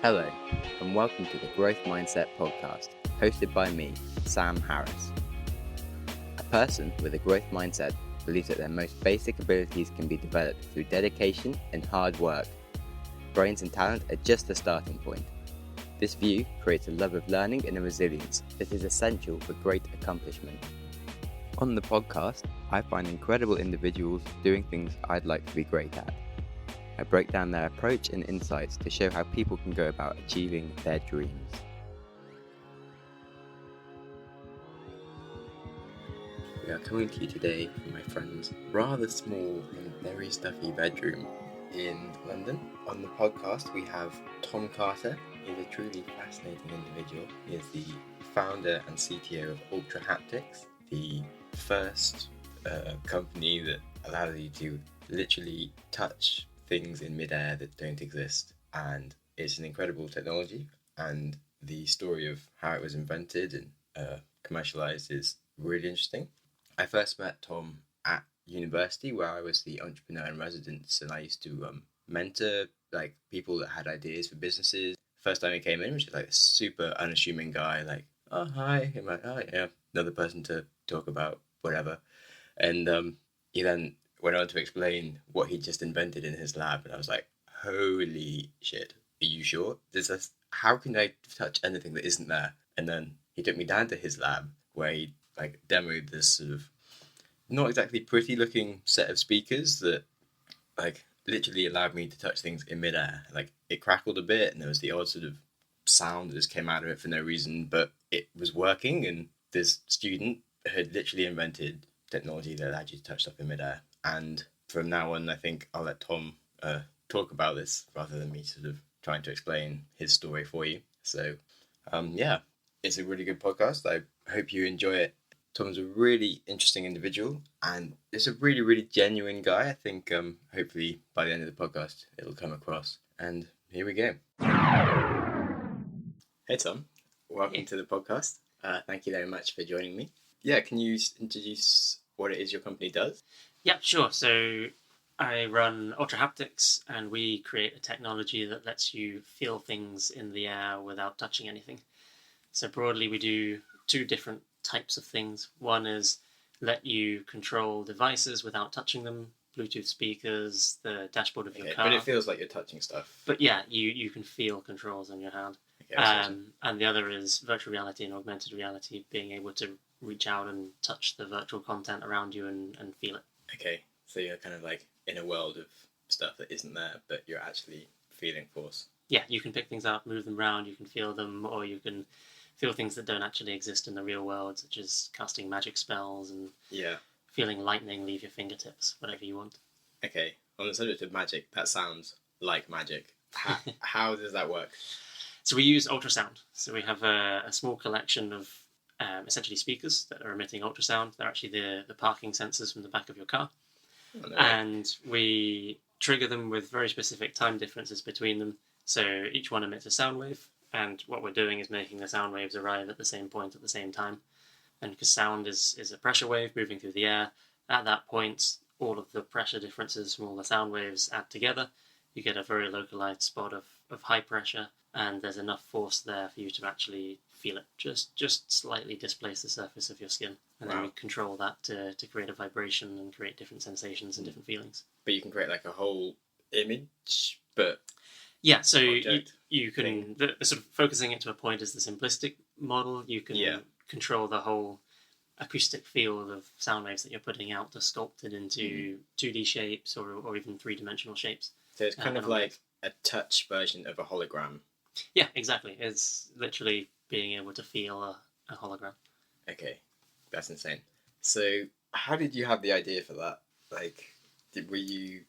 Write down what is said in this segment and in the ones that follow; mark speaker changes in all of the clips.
Speaker 1: Hello, and welcome to the Growth Mindset podcast, hosted by me, Sam Harris. A person with a growth mindset believes that their most basic abilities can be developed through dedication and hard work. Brains and talent are just the starting point. This view creates a love of learning and a resilience that is essential for great accomplishment. On the podcast, I find incredible individuals doing things I'd like to be great at. I break down their approach and insights to show how people can go about achieving their dreams. We are coming to you today from my friend's rather small and very stuffy bedroom in London. On the podcast, we have Tom Carter. He's a truly fascinating individual. He is the founder and CTO of Ultrahaptics, the first company that allows you to literally touch things in midair that don't exist, and it's an incredible technology, and the story of how it was invented and commercialized is really interesting. I first met Tom at university, where I was the entrepreneur in residence, and I used to mentor people that had ideas for businesses. First time he came in, which is like a super unassuming guy, like, oh hi, I'm like, oh yeah, another person to talk about whatever, and he then went on to explain what he just invented in his lab, and I was like, holy shit, are you sure? How can I touch anything that isn't there? And then he took me down to his lab, where he demoed this sort of not exactly pretty looking set of speakers that literally allowed me to touch things in midair. It crackled a bit, and there was the odd sort of sound that just came out of it for no reason, but it was working, and this student had literally invented technology that allowed you to touch stuff in midair. And from now on, I think I'll let Tom talk about this rather than me sort of trying to explain his story for you. So, it's a really good podcast. I hope you enjoy it. Tom's a really interesting individual, and it's a really, really genuine guy. I think hopefully by the end of the podcast, it'll come across. And here we go. Hey, Tom. Welcome to the podcast. Thank you very much for joining me. Yeah, can you introduce what it is your company does?
Speaker 2: Yeah, sure. So I run Ultrahaptics, and we create a technology that lets you feel things in the air without touching anything. So broadly, we do two different types of things. One is let you control devices without touching them, Bluetooth speakers, the dashboard of your car.
Speaker 1: But it feels like you're touching stuff.
Speaker 2: But yeah, you can feel controls on your hand.
Speaker 1: Okay, awesome.
Speaker 2: And the other is virtual reality and augmented reality, being able to reach out and touch the virtual content around you and feel it.
Speaker 1: Okay, so you're kind of in a world of stuff that isn't there, but you're actually feeling force.
Speaker 2: Yeah, you can pick things up, move them around, you can feel them, or you can feel things that don't actually exist in the real world, such as casting magic spells and feeling lightning leave your fingertips, whatever you want. Okay,
Speaker 1: on the subject of magic, that sounds like magic. How does that work?
Speaker 2: So we use ultrasound. So we have a small collection of essentially speakers that are emitting ultrasound. They're actually the parking sensors from the back of your car. Oh, no. And we trigger them with very specific time differences between them. So each one emits a sound wave, and what we're doing is making the sound waves arrive at the same point at the same time. And because sound is a pressure wave moving through the air, at that point, all of the pressure differences from all the sound waves add together. You get a very localized spot of high pressure, and there's enough force there for you to actually feel it. Just slightly displace the surface of your skin. And then we control that to create a vibration and create different sensations and different feelings.
Speaker 1: But you can create a whole image, but...
Speaker 2: Yeah, so you can... The sort of focusing it to a point is the simplistic model. You can control the whole acoustic field of sound waves that you're putting out to sculpt it into 2D shapes or even three-dimensional shapes.
Speaker 1: So it's kind of like a touch version of a hologram.
Speaker 2: Yeah, exactly. It's literally being able to feel a hologram. Okay,
Speaker 1: that's insane. So how did you have the idea for that? Were you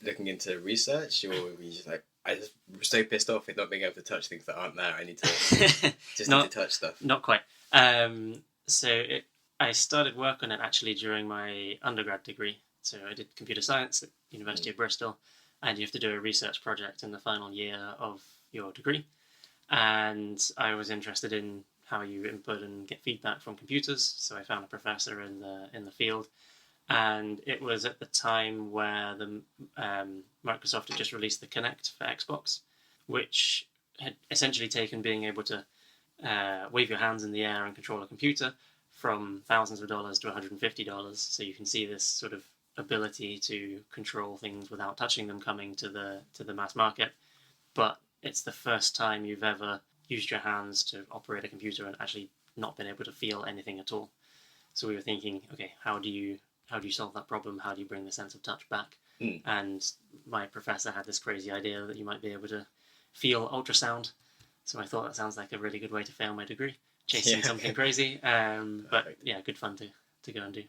Speaker 1: looking into research, or were you just I just was so pissed off with not being able to touch things that aren't there. I need to need to touch stuff.
Speaker 2: Not quite. I started work on it actually during my undergrad degree. So I did computer science at University of Bristol, and you have to do a research project in the final year of your degree. And I was interested in how you input and get feedback from computers, so I found a professor in the field. And it was at the time where the Microsoft had just released the Kinect for Xbox, which had essentially taken being able to wave your hands in the air and control a computer from thousands of dollars to $150. So you can see this sort of ability to control things without touching them coming to the mass market. But it's the first time you've ever used your hands to operate a computer and actually not been able to feel anything at all. So we were thinking, okay, how do you solve that problem? How do you bring the sense of touch back? And my professor had this crazy idea that you might be able to feel ultrasound. So I thought that sounds like a really good way to fail my degree, chasing something crazy. But yeah, good fun to go and do.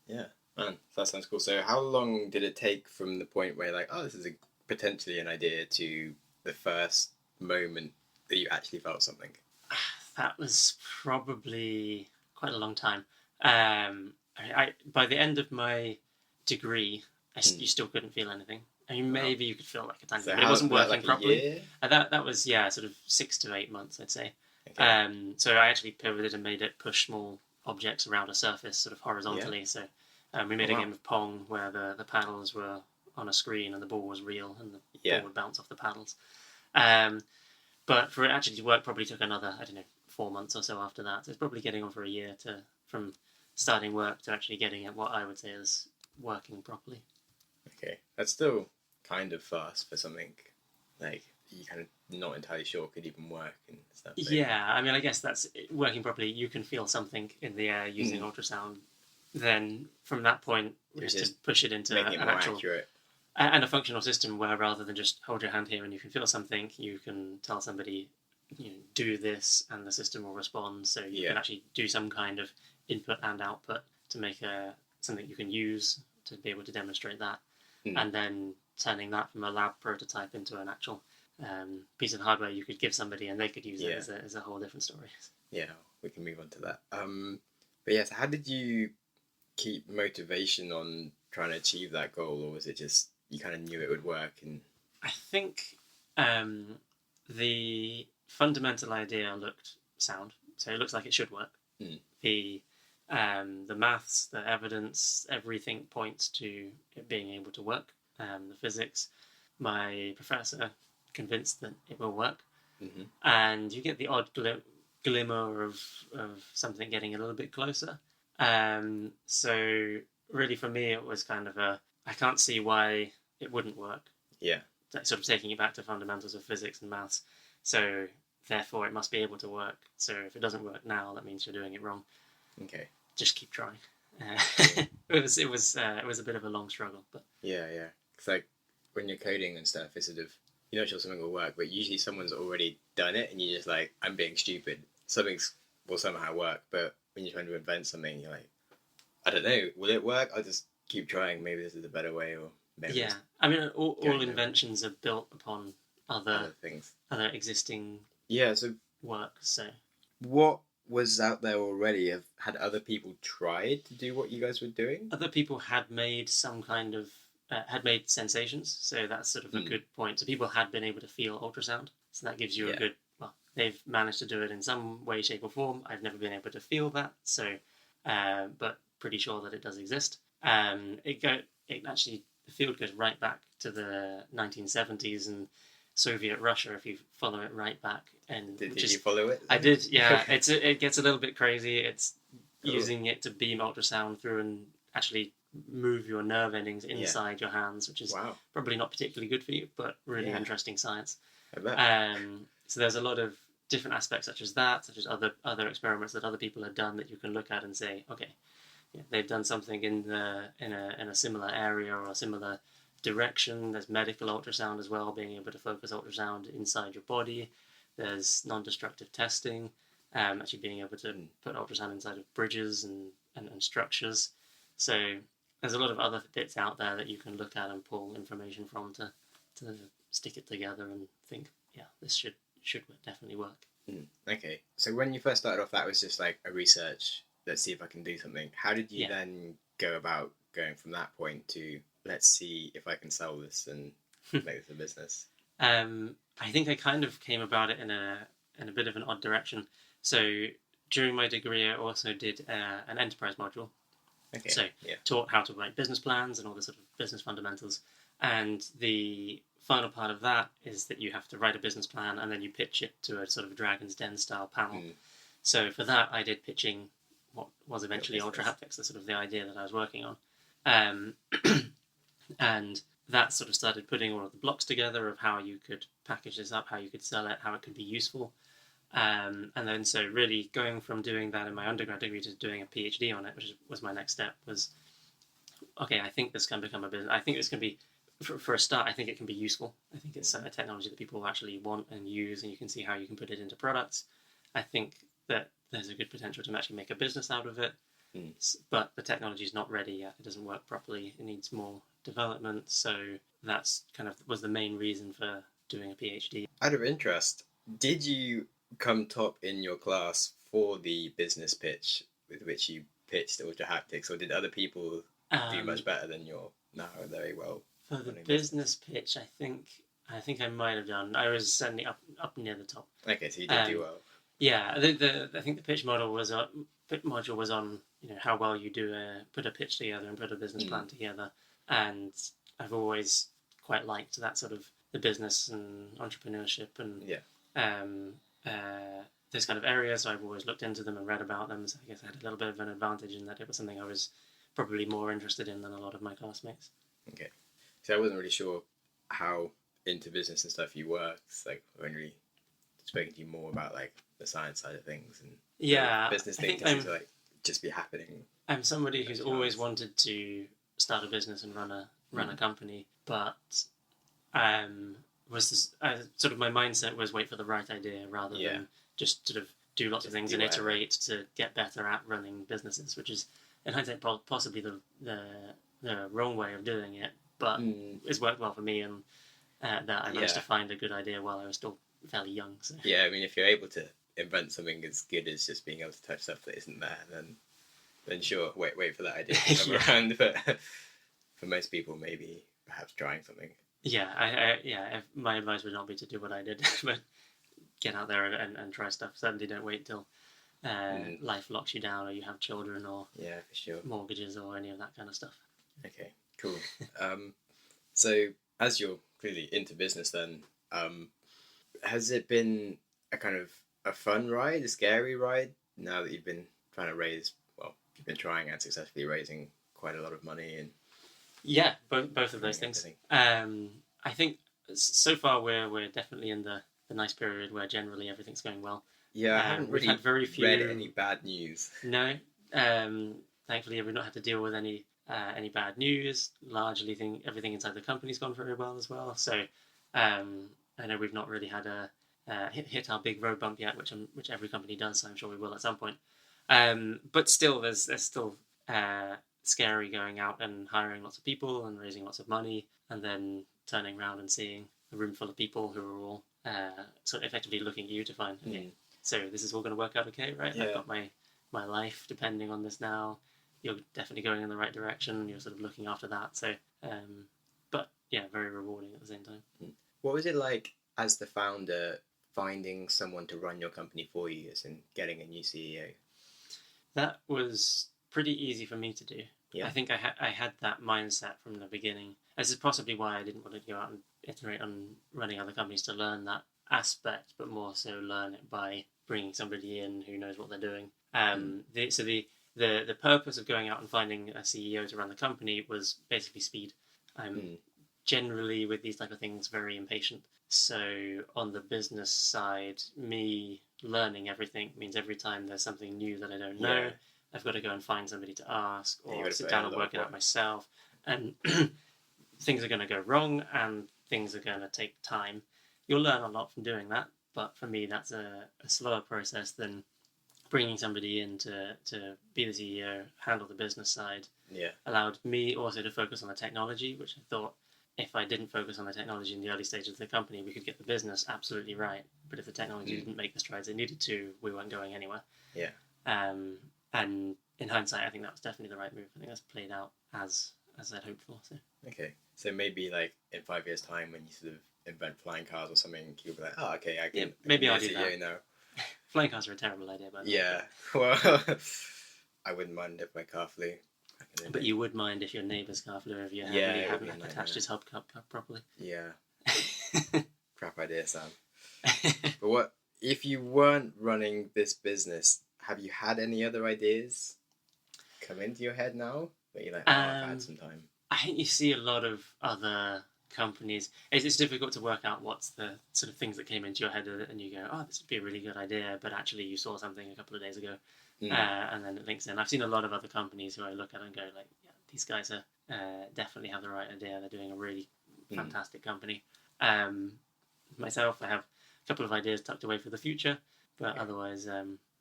Speaker 1: Yeah, man, that sounds cool. So how long did it take from the point where you're like, oh, this is potentially an idea, to the first moment that you actually felt something?
Speaker 2: That was probably quite a long time. I by the end of my degree, you still couldn't feel anything. I mean, maybe you could feel like a tiny bit, but it wasn't working properly. That was, sort of 6 to 8 months, I'd say. Okay. So I actually pivoted and made it push small objects around a surface sort of horizontally. Yeah. So we made a game of Pong where the paddles were on a screen and the ball was real and the ball would bounce off the paddles. But for it actually to work probably took another, 4 months or so after that. So it's probably getting on for a year from starting work to actually getting at what I would say is working properly.
Speaker 1: Okay, that's still kind of fast for something like you kind of not entirely sure could even work and stuff.
Speaker 2: Yeah, I mean, I guess that's working properly. You can feel something in the air using ultrasound. Then from that point, just push it into
Speaker 1: making it more
Speaker 2: actual,
Speaker 1: accurate.
Speaker 2: And a functional system where rather than just hold your hand here and you can feel something, you can tell somebody, do this, and the system will respond. So you can actually do some kind of input and output to make something you can use to be able to demonstrate that. And then turning that from a lab prototype into an actual piece of hardware you could give somebody and they could use it as a whole different story.
Speaker 1: Yeah, we can move on to that. But yes, how did you keep motivation on trying to achieve that goal, or was it just you kind of knew it would work? And
Speaker 2: I think the fundamental idea looked sound, so it looks like it should work. The maths, the evidence, everything points to it being able to work. The physics, my professor convinced that it will work. And you get the odd glimmer of something getting a little bit closer. So really for me it was kind of I can't see why it wouldn't work. Yeah. Sort of taking it back to fundamentals of physics and maths. So therefore it must be able to work. So if it doesn't work now, that means you're doing it wrong. Okay. Just keep trying. It was a bit of a long struggle, but
Speaker 1: yeah. It's like when you're coding and stuff, it's sort of you're not sure something will work, but usually someone's already done it, and you're just like, I'm being stupid. Something will somehow work, but when you're trying to invent something, you're like, I don't know, will it work? I'll just keep trying. Maybe this is a better way, or maybe
Speaker 2: I mean, all inventions are built upon other things, other existing work. So
Speaker 1: what was out there already? Had other people tried to do what you guys were doing?
Speaker 2: Other people had made some kind of had made sensations, so that's sort of a good point. So people had been able to feel ultrasound, so that gives you a good. Well, they've managed to do it in some way, shape, or form. I've never been able to feel that, so but pretty sure that it does exist. The field goes right back to the 1970s and Soviet Russia. If you follow it right back, and
Speaker 1: did you follow it?
Speaker 2: I did. Yeah, it gets a little bit crazy. It's using it to beam ultrasound through and actually move your nerve endings inside your hands, which is probably not particularly good for you, but really interesting science. I bet. So there's a lot of different aspects such as other experiments that other people have done that you can look at and say, okay, they've done something in a similar area or a similar direction. There's medical ultrasound as well, being able to focus ultrasound inside your body. There's non-destructive testing, actually being able to put ultrasound inside of bridges and structures. So there's a lot of other bits out there that you can look at and pull information from to stick it together and think, this should definitely work.
Speaker 1: Okay, so when you first started off, that was just like a research, let's see if I can do something. How did you then go about going from that point to, let's see if I can sell this and make this a business?
Speaker 2: I think I kind of came about it in a bit of an odd direction. So during my degree, I also did an enterprise module. Okay. So taught how to write business plans and all the sort of business fundamentals. And the final part of that is that you have to write a business plan and then you pitch it to a sort of Dragon's Den style panel. So for that, I did pitching what was eventually Ultrahaptics, the sort of the idea that I was working on. And that sort of started putting all of the blocks together of how you could package this up, how you could sell it, how it could be useful. And then so really going from doing that in my undergrad degree to doing a PhD on it, which was my next step, was, okay, I think this can become a business. I think this can be, for a start, I think it can be useful. I think it's a technology that people actually want and use, and you can see how you can put it into products. I think that there's a good potential to actually make a business out of it. But the technology is not ready yet. It doesn't work properly. It needs more development. So that's kind of was the main reason for doing a PhD.
Speaker 1: Out of interest, did you come top in your class for the business pitch with which you pitched Ultrahaptics, or did other people do much better than your now very well?
Speaker 2: For the business pitch, I think I might have done. I was certainly up near the top.
Speaker 1: Okay, so you did do well.
Speaker 2: Yeah, I think the pitch module was on how well you put a pitch together and put a business plan together, and I've always quite liked that sort of the business and entrepreneurship and this kind of area. So I've always looked into them and read about them. So I guess I had a little bit of an advantage in that it was something I was probably more interested in than a lot of my classmates.
Speaker 1: Okay, so I wasn't really sure how into business and stuff you were. It's like I've only really spoken to you more about like the science side of things and business things seem to like just be happening.
Speaker 2: I'm somebody who's always wanted to start a business and run a company, but sort of my mindset was wait for the right idea rather than just sort of do lots of things and iterate to get better at running businesses, which is in hindsight possibly the wrong way of doing it, but it's worked well for me, and that I managed to find a good idea while I was still fairly young. So. Yeah,
Speaker 1: I mean, if you're able to invent something as good as just being able to touch stuff that isn't there, then sure, wait for that idea to come around. But for most people, maybe perhaps trying something.
Speaker 2: My advice would not be to do what I did, but get out there and try stuff. Certainly don't wait till life locks you down or you have children or
Speaker 1: for sure.
Speaker 2: mortgages or any of that kind of stuff.
Speaker 1: Okay, cool. So as you're clearly into business then, has it been a kind of a fun ride, a scary ride, now that you've been you've been trying and successfully raising quite a lot of money? And
Speaker 2: both of those things. I think so far we're definitely in the nice period where generally everything's going well.
Speaker 1: Yeah, I haven't really had very few read any bad news.
Speaker 2: No, thankfully we've not had to deal with any bad news. Largely, everything inside the company's gone very well as well. So I know we've not really had a hit our big road bump yet, which every company does. So I'm sure we will at some point. But still, there's still scary going out and hiring lots of people and raising lots of money, and then turning around and seeing a room full of people who are all sort of effectively looking at you to find, okay, so this is all going to work out okay, right? Yeah. I've got my life depending on this now. You're definitely going in the right direction. You're sort of looking after that. So, but yeah, very rewarding at the same time.
Speaker 1: What was it like as the founder finding someone to run your company for you, as in getting a new CEO?
Speaker 2: That was pretty easy for me to do.
Speaker 1: Yeah.
Speaker 2: I think I had that mindset from the beginning. This is possibly why I didn't want to go out and iterate on running other companies to learn that aspect, but more so learn it by bringing somebody in who knows what they're doing. The purpose of going out and finding a CEO to run the company was basically speed. I'm generally, with these type of things, very impatient. So on the business side, me learning everything means every time there's something new that I don't know, I've got to go and find somebody to ask or sit down and work it out myself. And things are going to go wrong and things are going to take time. You'll learn a lot from doing that, but for me that's a slower process than bringing somebody in to be the CEO, handle the business side. Allowed me also to focus on the technology, which I thought if I didn't focus on the technology in the early stages of the company, we could get the business absolutely right. But if the technology didn't make the strides it needed to, we weren't going anywhere. And in hindsight, I think that was definitely the right move. I think that's played out as I'd hoped for. So.
Speaker 1: Okay, so maybe like in 5 years' time, when you sort of invent flying cars or something, you'll be like, oh, okay, I can.
Speaker 2: Maybe I'll do that. Now. Flying cars are a terrible idea, by the way.
Speaker 1: Yeah, well, I wouldn't mind if my car flew.
Speaker 2: But you would mind if your neighbour's car flew if you haven't attached his hubcap properly.
Speaker 1: Yeah. Crap idea, Sam. But what if you weren't running this business? Have you had any other ideas come into your head now? But you're like, oh, I've had some time.
Speaker 2: I think you see a lot of other companies. It's difficult to work out what's the sort of things that came into your head and you go, oh, this would be a really good idea, but actually you saw something a couple of days ago, and then it links in. I've seen a lot of other companies who I look at and go like, yeah, these guys are definitely have the right idea. They're doing a really fantastic company. Myself, I have a couple of ideas tucked away for the future, but otherwise...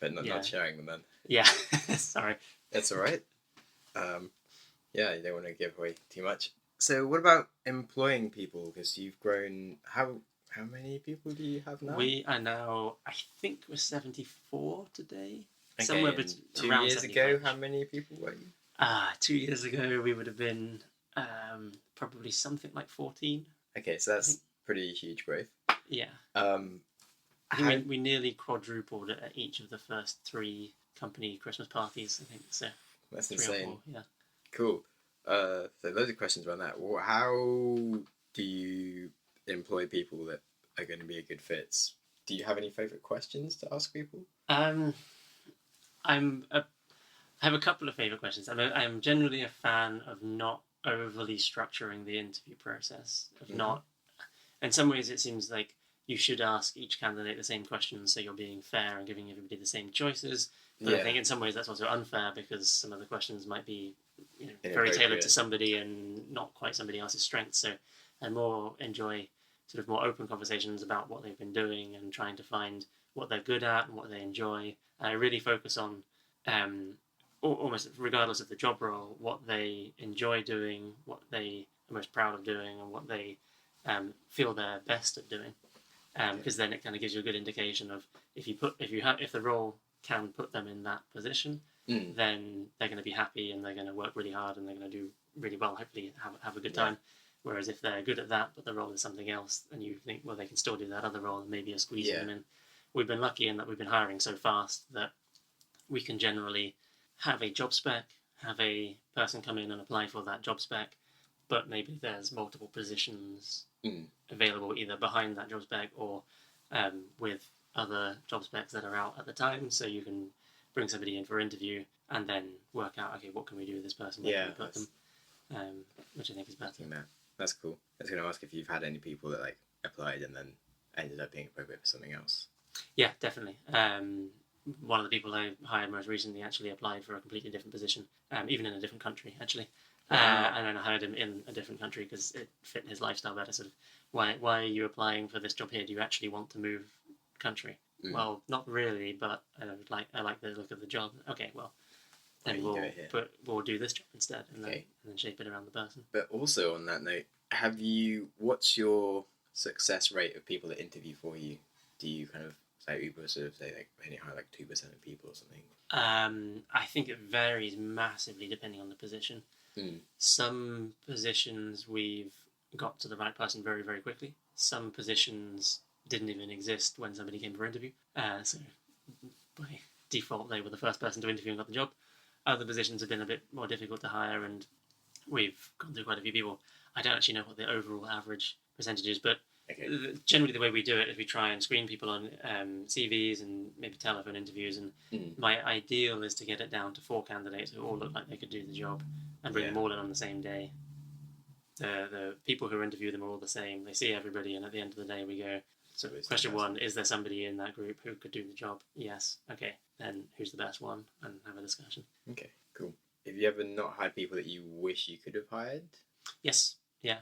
Speaker 1: but not sharing them then.
Speaker 2: Yeah, sorry.
Speaker 1: That's all right. Yeah, you don't want to give away too much. So what about employing people? Because you've grown... How many people do you have now?
Speaker 2: We are now, I think we're 74 today.
Speaker 1: Okay,
Speaker 2: Somewhere
Speaker 1: and
Speaker 2: around
Speaker 1: 2 years
Speaker 2: 75.
Speaker 1: ago, how many people were you?
Speaker 2: 2 years ago, we would have been probably something like 14.
Speaker 1: Okay, so that's pretty huge growth.
Speaker 2: Yeah.
Speaker 1: I
Speaker 2: think we nearly quadrupled at each of the first 3 company Christmas parties, I think. So
Speaker 1: that's
Speaker 2: 3
Speaker 1: insane.
Speaker 2: or 4, yeah.
Speaker 1: Cool. So loads of questions around that. How do you employ people that are going to be a good fit? Do you have any favourite questions to ask people?
Speaker 2: I have a couple of favourite questions. I'm generally a fan of not overly structuring the interview process. Of not, in some ways, it seems like you should ask each candidate the same questions, so you're being fair and giving everybody the same choices. But I think in some ways that's also unfair because some of the questions might be very tailored to somebody and not quite somebody else's strengths. So I more enjoy sort of more open conversations about what they've been doing and trying to find what they're good at and what they enjoy. And I really focus on almost regardless of the job role, what they enjoy doing, what they are most proud of doing, and what they feel they're best at doing. Because then it kind of gives you a good indication of if the role can put them in that position, then they're going to be happy and they're going to work really hard and they're going to do really well. Hopefully, have a good time. Whereas if they're good at that, but the role is something else, and you think, well, they can still do that other role, and maybe you're squeezing them in. We've been lucky in that we've been hiring so fast that we can generally have a job spec, have a person come in and apply for that job spec, but maybe there's multiple positions available either behind that job spec or with other job specs that are out at the time, so you can bring somebody in for interview and then work out, okay, what can we do with this person? Where can we put them? Which I think is better.
Speaker 1: That's cool. I was going to ask if you've had any people that applied and then ended up being appropriate for something else.
Speaker 2: Yeah, definitely. One of the people I hired most recently actually applied for a completely different position, even in a different country, actually. And then I hired him in a different country because it fit his lifestyle better. Sort of, why are you applying for this job here? Do you actually want to move country? Well, not really, but I like the look of the job. Okay, well, then we'll do this job instead, and then shape it around the person.
Speaker 1: But also on that note, what's your success rate of people that interview for you? Do you kind of Uber sort of say only hire 2% of people or something?
Speaker 2: I think it varies massively depending on the position. Some positions we've got to the right person very, very quickly. Some positions didn't even exist when somebody came for interview. So by default, they were the first person to interview and got the job. Other positions have been a bit more difficult to hire, and we've gone through quite a few people. I don't actually know what the overall average percentage is, but generally the way we do it is we try and screen people on CVs and maybe telephone interviews, and my ideal is to get it down to 4 candidates who all look like they could do the job and bring them all in on the same day. The people who interview them are all the same. They see everybody, and at the end of the day we go, so question 1, is there somebody in that group who could do the job? Yes. Okay, then who's the best one? And have a discussion.
Speaker 1: Okay, cool. Have you ever not hired people that you wish you could have hired?
Speaker 2: Yes, yeah.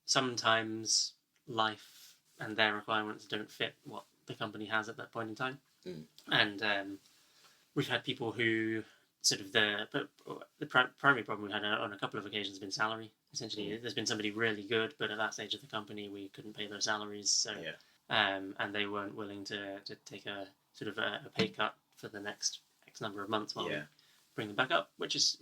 Speaker 2: Sometimes life and their requirements don't fit what the company has at that point in time. And we've had people who sort of the primary problem we had on a couple of occasions has been salary. Essentially, there's been somebody really good, but at that stage of the company, we couldn't pay their salaries. So, and they weren't willing to take a sort of a pay cut for the next X number of months while we bring them back up, which is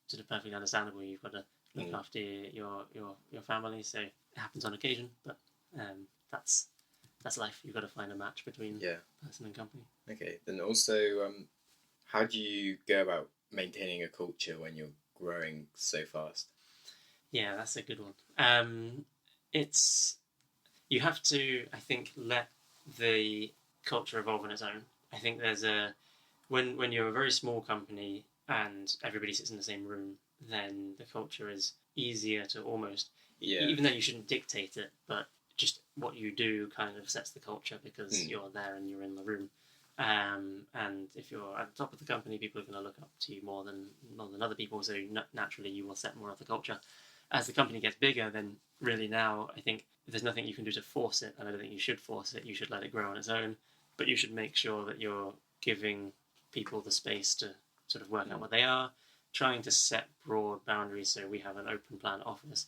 Speaker 2: sort of perfectly understandable. You've got to look after your family, so it happens on occasion, but that's life. You've got to find a match between person and company. Okay,
Speaker 1: then also, how do you go about maintaining a culture when you're growing so fast?
Speaker 2: Yeah, that's a good one. It's you have to, I think, let the culture evolve on its own. I think there's when you're a very small company and everybody sits in the same room, then the culture is easier to almost, even though you shouldn't dictate it, but just what you do kind of sets the culture because you're there and you're in the room. And if you're at the top of the company, people are going to look up to you more than other people, so naturally you will set more of the culture. As the company gets bigger, then really now I think there's nothing you can do to force it, and I don't think you should force it. You should let it grow on its own, but you should make sure that you're giving people the space to sort of work out what they are, trying to set broad boundaries. So we have an open plan office.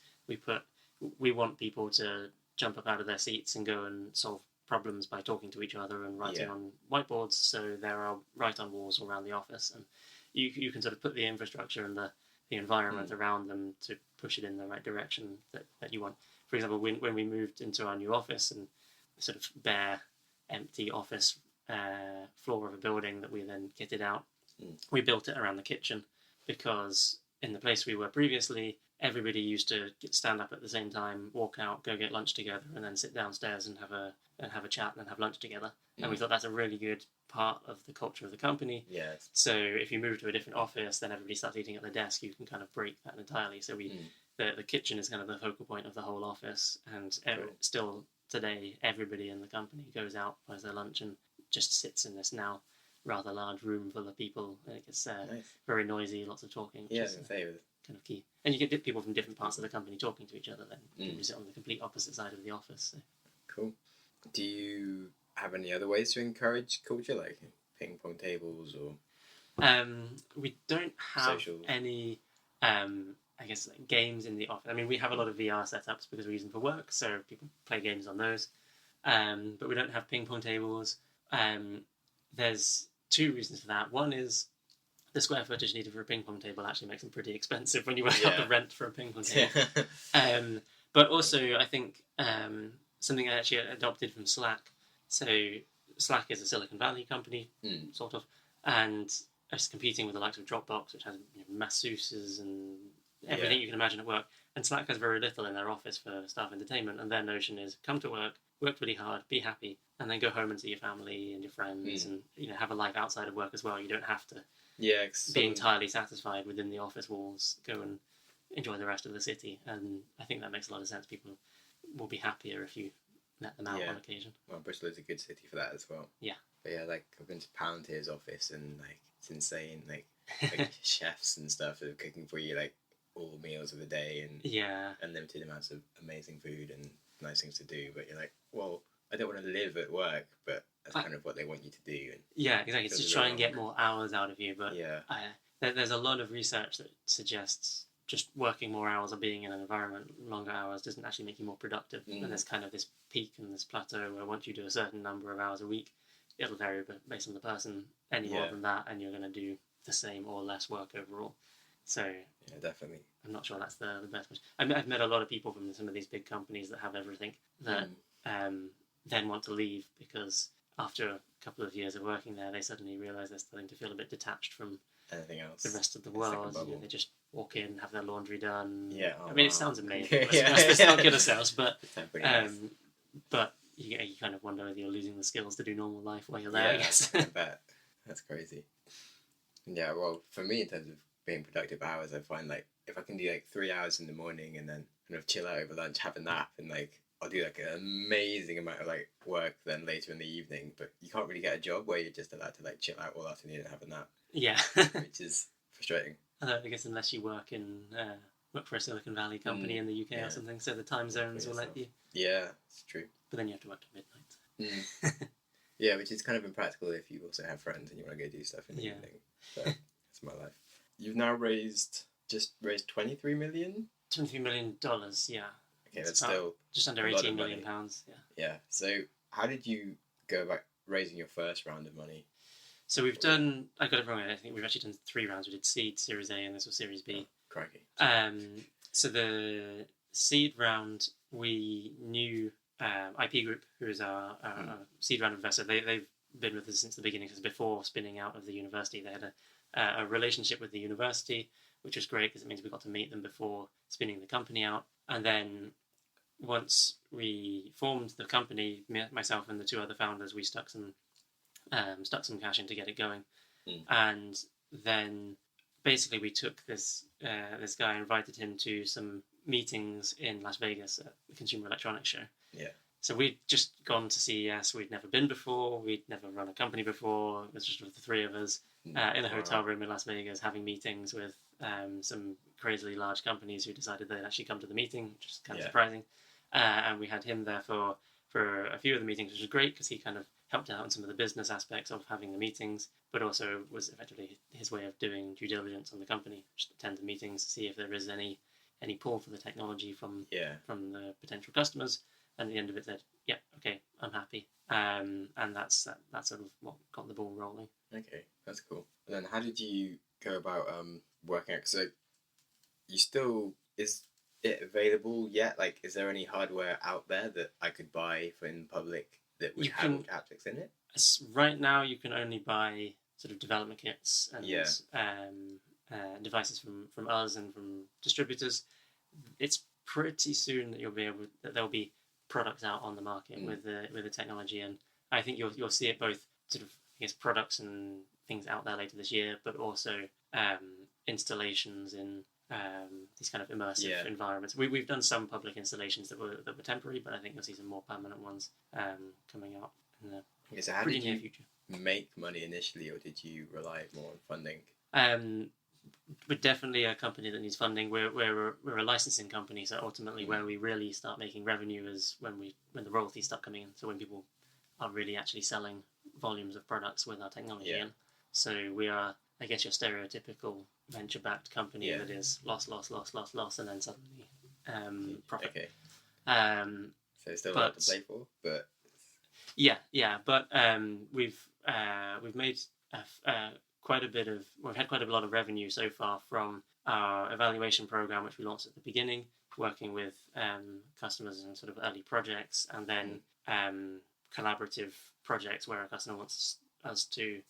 Speaker 2: We want people to jump up out of their seats and go and solve problems by talking to each other and writing on whiteboards. So there are write-on walls around the office, and you can sort of put the infrastructure and the environment around them to push it in the right direction that you want. For example, when we moved into our new office and sort of bare, empty office floor of a building that we then kitted out, we built it around the kitchen, because in the place we were previously, everybody used to stand up at the same time, walk out, go get lunch together, and then sit downstairs and have a chat and have lunch together. And we thought that's a really good part of the culture of the company.
Speaker 1: Yes.
Speaker 2: So if you move to a different office, then everybody starts eating at the desk. You can kind of break that entirely. So the kitchen is kind of the focal point of the whole office, and still today, everybody in the company goes out, buys their lunch, and just sits in this now rather large room full of people. And it gets very noisy, lots of talking. Which is kind of key. And you get people from different parts of the company talking to each other then. You sit on the complete opposite side of the office. So.
Speaker 1: Cool. Do you have any other ways to encourage culture, like ping pong tables or?
Speaker 2: We don't have
Speaker 1: Social.
Speaker 2: any, I guess, like games in the office. I mean, we have a lot of VR setups because we use them for work, so people play games on those. But we don't have ping pong tables. There's two reasons for that. One is the square footage needed for a ping pong table actually makes them pretty expensive when you work out the rent for a ping pong table. But also, I think something I actually adopted from Slack. So Slack is a Silicon Valley company, sort of, and it's competing with the likes of Dropbox, which has masseuses and everything you can imagine at work. And Slack has very little in their office for staff entertainment, and their notion is come to work really hard, be happy, and then go home and see your family and your friends, and have a life outside of work as well. You don't have to be entirely satisfied within the office walls. Go and enjoy the rest of the city, and I think that makes a lot of sense. People will be happier if you let them out on occasion.
Speaker 1: Well, Bristol is a good city for that as well. Yeah. But like I've been to Palantir's office, and like it's insane. Like chefs and stuff are cooking for you like all meals of the day, and unlimited amounts of amazing food and nice things to do. But you're like, well, I don't want to live at work, but that's kind of what they want you to do. And
Speaker 2: exactly. It's to try and get more hours out of you. But there's a lot of research that suggests just working more hours or being in an environment longer hours doesn't actually make you more productive. And there's kind of this peak and this plateau where once you do a certain number of hours a week, it'll vary based on the person. Any more than that, and you're going to do the same or less work overall. So
Speaker 1: definitely.
Speaker 2: I'm not sure that's the best. I've met a lot of people from some of these big companies that have everything that then want to leave because after a couple of years of working there, they suddenly realise they're starting to feel a bit detached from
Speaker 1: anything else,
Speaker 2: the rest of the world. They just walk in, have their laundry done.
Speaker 1: It
Speaker 2: sounds amazing. Let's not kid ourselves, but
Speaker 1: but
Speaker 2: you kind of wonder whether you're losing the skills to do normal life while you're there. I guess.
Speaker 1: I bet. That's crazy. Yeah, well, for me, in terms of being productive hours, I find like if I can do like 3 hours in the morning and then kind of chill out over lunch, have a nap, and like I'll do like an amazing amount of like work then later in the evening. But you can't really get a job where you're just allowed to like chill out all afternoon and have a nap.
Speaker 2: Yeah,
Speaker 1: which is frustrating.
Speaker 2: I guess unless you work for a Silicon Valley company in the UK or something, so the time zones will let you.
Speaker 1: Yeah, it's true.
Speaker 2: But then you have to work till midnight.
Speaker 1: Yeah, which is kind of impractical if you also have friends and you want to go do stuff in the evening. So that's my life. You've now raised 23 million?
Speaker 2: $23 million, yeah.
Speaker 1: Okay, that's still
Speaker 2: just under £18 million.
Speaker 1: Yeah. So how did you go about raising your first round of money?
Speaker 2: So we've done, I got it wrong, I think we've actually done 3 rounds. We did seed, Series A, and this was Series B.
Speaker 1: Crikey.
Speaker 2: So the seed round, we knew IP Group, who is our seed round investor. They've been with us since the beginning, because before spinning out of the university, they had a relationship with the university, which was great because it means we got to meet them before spinning the company out. And then once we formed the company, myself and the two other founders, we stuck some cash in to get it going, and then basically we took this guy, invited him to some meetings in Las Vegas at the Consumer Electronics Show.
Speaker 1: Yeah.
Speaker 2: So we'd just gone to CES. We'd never been before. We'd never run a company before. It was just the three of us in a hotel room in Las Vegas having meetings with some crazily large companies who decided they'd actually come to the meeting, which is kind of surprising. And we had him there for a few of the meetings, which was great because he kind of helped out on some of the business aspects of having the meetings, but also was effectively his way of doing due diligence on the company, just attend the meetings to see if there is any pull for the technology from the potential customers. And at the end of it said, yeah, okay, I'm happy. And that's sort of what got the ball rolling.
Speaker 1: Okay, that's cool. And then how did you go about working out? So is it available yet? Like, is there any hardware out there that I could buy for in public that would have haptics in it?
Speaker 2: Right now, you can only buy sort of development kits and devices from us and from distributors. It's pretty soon that there'll be products out on the market with the technology, and I think you'll see it both sort of, I guess, products and things out there later this year, but also installations in these kind of immersive environments. We've done some public installations that were temporary, but I think you'll see some more permanent ones coming out in the pretty near future.
Speaker 1: Make money initially, or did you rely more on funding?
Speaker 2: We're definitely a company that needs funding. We're a licensing company, so ultimately where we really start making revenue is when the royalties start coming in. So when people are really actually selling volumes of products with our technology in. So we are, I guess, your stereotypical venture-backed company that is loss, and then suddenly profit.
Speaker 1: Okay. So it's still a lot to play for, but
Speaker 2: but we've made we've had quite a lot of revenue so far from our evaluation program, which we launched at the beginning, working with customers in sort of early projects, and then collaborative projects where a customer wants us to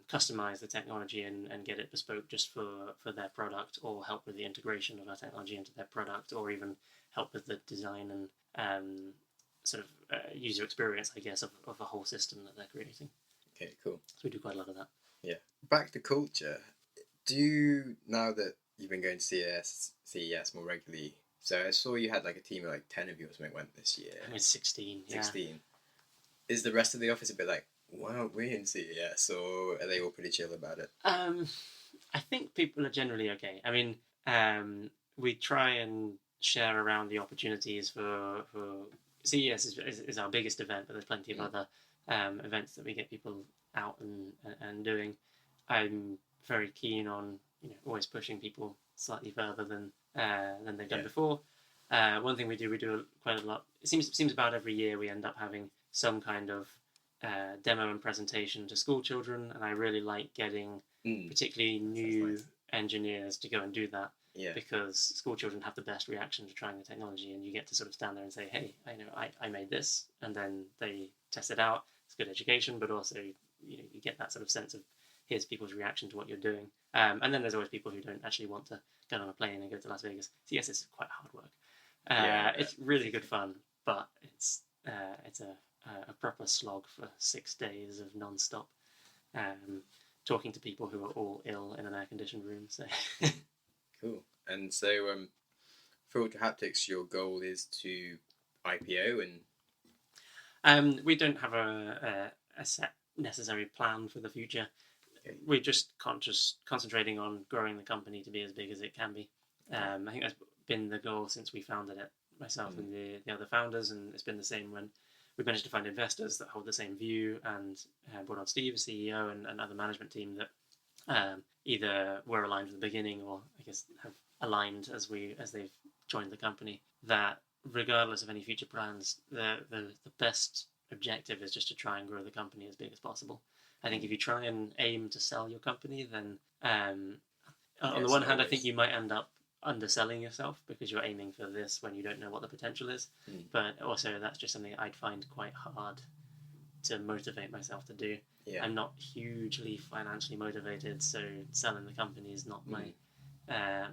Speaker 2: customize the technology and get it bespoke just for their product, or help with the integration of our technology into their product, or even help with the design and sort of user experience, I guess, of a whole system that they're creating.
Speaker 1: Okay, cool.
Speaker 2: So we do quite a lot of that.
Speaker 1: Yeah. Back to culture. Now that you've been going to CES more regularly, so I saw you had like a team of like 10 of you or something went this year.
Speaker 2: I mean, 16.
Speaker 1: 16. Is the rest of the office a bit like, why aren't we in CES, or are they all pretty chill about it?
Speaker 2: I think people are generally okay. I mean, we try and share around the opportunities for CES is our biggest event, but there's plenty of other events that we get people out and doing. I'm very keen on always pushing people slightly further than they've done before. One thing we do quite a lot. It seems about every year we end up having some kind of demo and presentation to school children, and I really like getting particularly new engineers to go and do that. Yeah. Because school children have the best reaction to trying the technology, and you get to sort of stand there and say, hey, I made this, and then they test it out. It's good education, but also you get that sort of sense of here's people's reaction to what you're doing. And then there's always people who don't actually want to get on a plane and go to Las Vegas. So yes, it's quite hard work. It's really good fun, but it's a proper slog for 6 days of non-stop talking to people who are all ill in an air-conditioned room. So.
Speaker 1: Cool. And so for Ultrahaptics, your goal is to IPO and...
Speaker 2: we don't have a set necessary plan for the future. Okay. We're just concentrating on growing the company to be as big as it can be. I think that's been the goal since we founded it, myself and the other founders, and it's been the same when we managed to find investors that hold the same view, and brought on Steve, CEO, and another management team that either were aligned from the beginning, or I guess have aligned as they've joined the company. That regardless of any future plans, the best objective is just to try and grow the company as big as possible. I think if you try and aim to sell your company, then on the one hand, I think you might end up underselling yourself because you're aiming for this when you don't know what the potential is. But also that's just something I'd find quite hard to motivate myself to do. I'm not hugely financially motivated, so selling the company is not my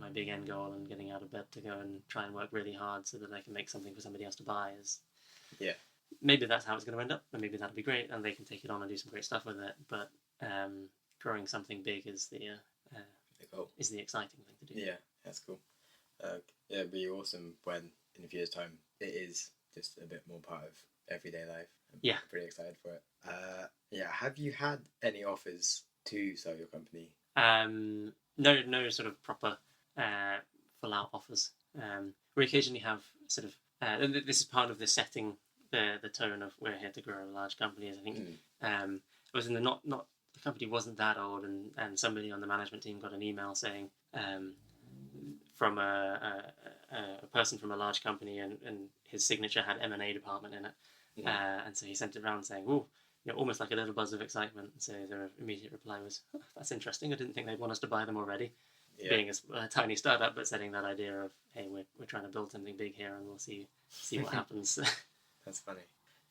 Speaker 2: my big end goal, and getting out of bed to go and try and work really hard so that I can make something for somebody else to buy is.
Speaker 1: Yeah.
Speaker 2: Maybe that's how it's going to end up, and maybe that'll be great, and they can take it on and do some great stuff with it. But growing something big is the
Speaker 1: goal.
Speaker 2: Is the exciting thing to do.
Speaker 1: Yeah, that's cool. Yeah, it'd be awesome when in a few years' time it is just a bit more part of everyday life. I'm pretty excited for it. Yeah, have you had any offers to sell your company?
Speaker 2: No sort of proper full out offers. We occasionally have sort of and this is part of the setting the tone of we're here to grow a large company. I think it was in the not the company wasn't that old, and somebody on the management team got an email saying from a person from a large company, and his signature had M&A department in it, and so he sent it around saying, "Oh, almost like a little buzz of excitement." So their immediate reply was, oh, "That's interesting. I didn't think they'd want us to buy them already." Yeah. Being a tiny startup, but setting that idea of, "Hey, we're trying to build something big here, and we'll see what happens."
Speaker 1: That's funny.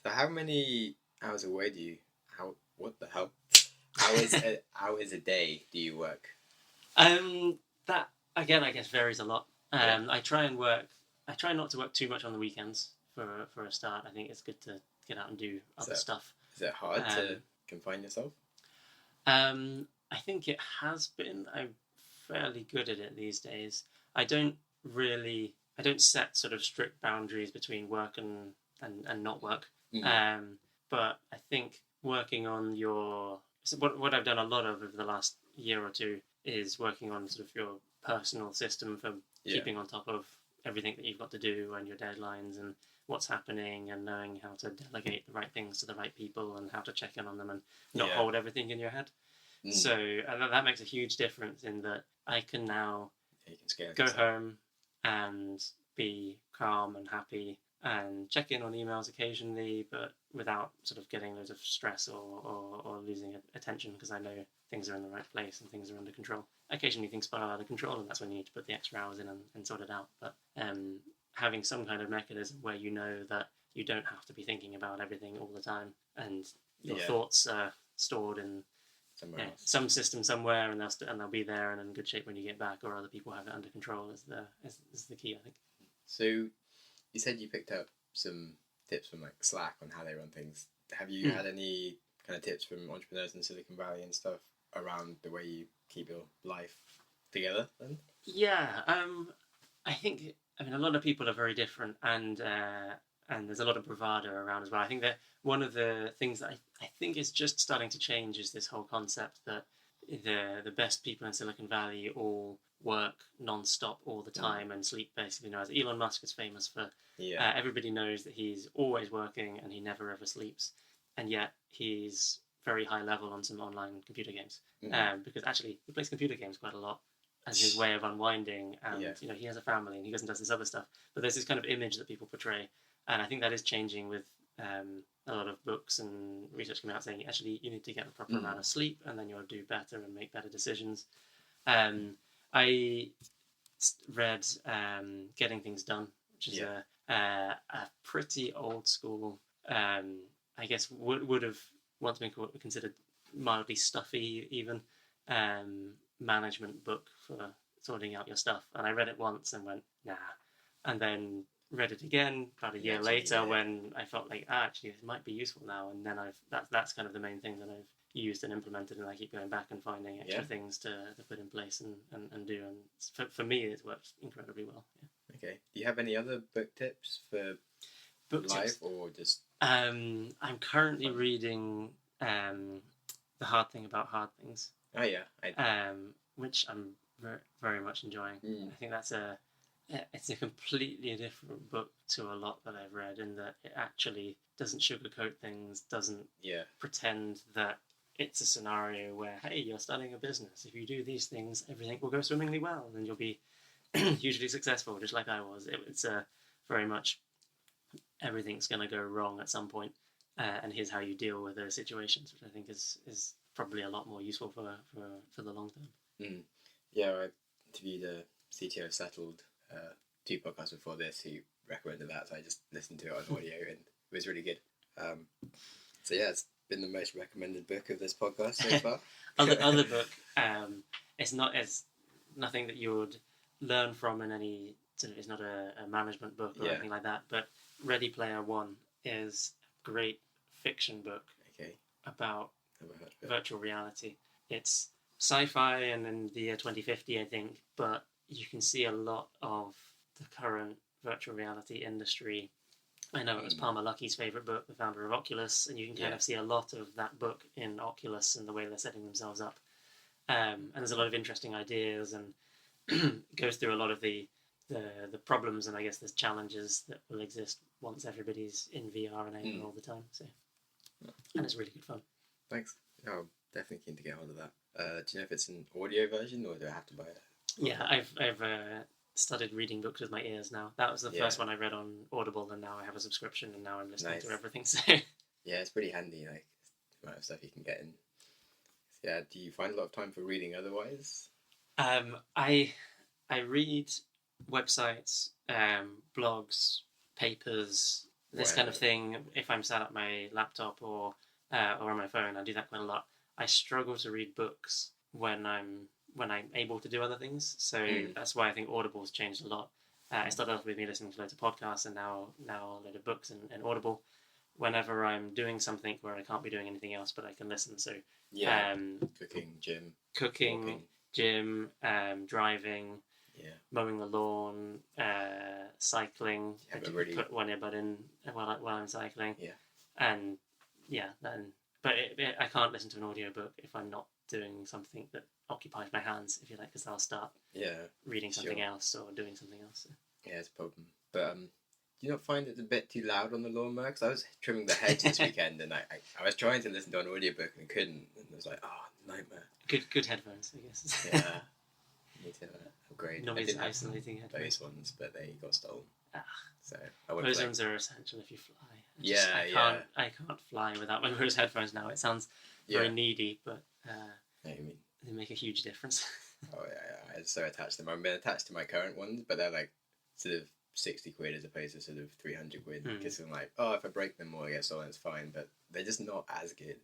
Speaker 1: So how many hours away do you? What the hell? Hours a day do you work?
Speaker 2: That again, I guess varies a lot. I try not to work too much on the weekends for a start. I think it's good to get out and do other stuff.
Speaker 1: Is it hard to confine yourself?
Speaker 2: I think it has been. I'm fairly good at it these days. I don't set sort of strict boundaries between work and not work. But I think working on what I've done a lot of over the last year or two is working on sort of your personal system for keeping on top of everything that you've got to do and your deadlines and what's happening, and knowing how to delegate the right things to the right people and how to check in on them and not hold everything in your head. So that makes a huge difference in that I can now go home and be calm and happy and check in on emails occasionally, but without sort of getting loads of stress or losing attention, because I know things are in the right place and things are under control. Occasionally things spiral out of control, and that's when you need to put the extra hours in and sort it out. But having some kind of mechanism where you know that you don't have to be thinking about everything all the time, and your thoughts are stored in some system somewhere, and they'll be there and in good shape when you get back, or other people have it under control is the key, I think.
Speaker 1: So you said you picked up some tips from like Slack on how they run things. Have you had any kind of tips from entrepreneurs in Silicon Valley and stuff around the way you keep your life together then?
Speaker 2: Yeah, I think a lot of people are very different, and there's a lot of bravado around as well. I think that one of the things that I think is just starting to change is this whole concept that the best people in Silicon Valley all work non-stop all the time and sleep basically. As Elon Musk is famous for, everybody knows that he's always working and he never ever sleeps, and yet he's very high level on some online computer games, because actually he plays computer games quite a lot as his way of unwinding, and he has a family and he goes and does this other stuff, but there's this kind of image that people portray, and I think that is changing with a lot of books and research coming out saying actually you need to get a proper amount of sleep and then you'll do better and make better decisions. I read Getting Things Done, which is a pretty old school, I guess would have once been considered mildly stuffy even, management book for sorting out your stuff. And I read it once and went, nah. And then read it again about a year later when I felt like, actually, it might be useful now. And then that's kind of the main thing that I've used and implemented, and I keep going back and finding extra things to put in place and do. And for me, it works incredibly well. Yeah.
Speaker 1: Okay. Do you have any other book tips for
Speaker 2: book
Speaker 1: life
Speaker 2: tips?
Speaker 1: Or just...
Speaker 2: I'm currently reading The Hard Thing About Hard Things.
Speaker 1: Oh, yeah.
Speaker 2: Which I'm very, very much enjoying. I think it's a completely different book to a lot that I've read, in that it actually doesn't sugarcoat things, doesn't pretend that it's a scenario where, hey, you're starting a business. If you do these things, everything will go swimmingly well, and then you'll be hugely successful, just like I was. It's very much everything's going to go wrong at some point, and here's how you deal with those situations, which I think is probably a lot more useful for the long term.
Speaker 1: Yeah, I interviewed a CTO Settled 2 podcasts before this who recommended that, so I just listened to it on audio and it was really good. So yeah, it's been the most recommended book of this podcast so far.
Speaker 2: other book, it's not as nothing that you would learn from in any. It's not a management book or anything like that. But Ready Player One is a great fiction book about virtual reality. It's sci-fi and in the year 2050, I think, but you can see a lot of the current virtual reality industry. I know it was Palmer Luckey's favourite book, the founder of Oculus, and you can kind of see a lot of that book in Oculus and the way they're setting themselves up. And there's a lot of interesting ideas, and goes through a lot of the problems and I guess there's challenges that will exist once everybody's in VR and AR all the time. So, and it's really good fun.
Speaker 1: Thanks. Oh, definitely keen to get hold of that. Do you know if it's an audio version or do I have to buy it?
Speaker 2: Yeah, I've started reading books with my ears now. That was the first one I read on Audible, and now I have a subscription, and now I'm listening to everything. So
Speaker 1: yeah, it's pretty handy, like the amount of stuff you can get in. So, yeah, do you find a lot of time for reading otherwise?
Speaker 2: I read websites, blogs, papers, this kind of thing. If I'm sat at my laptop or on my phone, I do that quite a lot. I struggle to read books when I'm able to do other things. So that's why I think Audible's changed a lot. It started off with me listening to loads of podcasts, and now a load of books and Audible. Whenever I'm doing something where I can't be doing anything else, but I can listen. So cooking, gym, driving, mowing the lawn, cycling. I put one earbud in while I'm cycling. And but I can't listen to an audiobook if I'm not doing something that occupies my hands, if you like, because I'll start reading something else or doing something else. So.
Speaker 1: Yeah, it's a problem. But do you not find it a bit too loud on the lawnmower? Because I was trimming the hedge this weekend, and I was trying to listen to an audiobook and couldn't, and it was like, nightmare.
Speaker 2: Good headphones, I guess.
Speaker 1: Yeah, need to upgrade.
Speaker 2: Noise isolating headphones.
Speaker 1: Those ones, but they got stolen. So
Speaker 2: those ones are essential if you fly. I can't fly without my Bose headphones now. It sounds very needy, but they make a huge difference.
Speaker 1: Oh yeah, I'm so attached to them. I've been attached to my current ones, but they're like sort of 60 quid as opposed to sort of 300 quid. Because I'm like, if I break them or I get stolen, it's fine, but they're just not as good.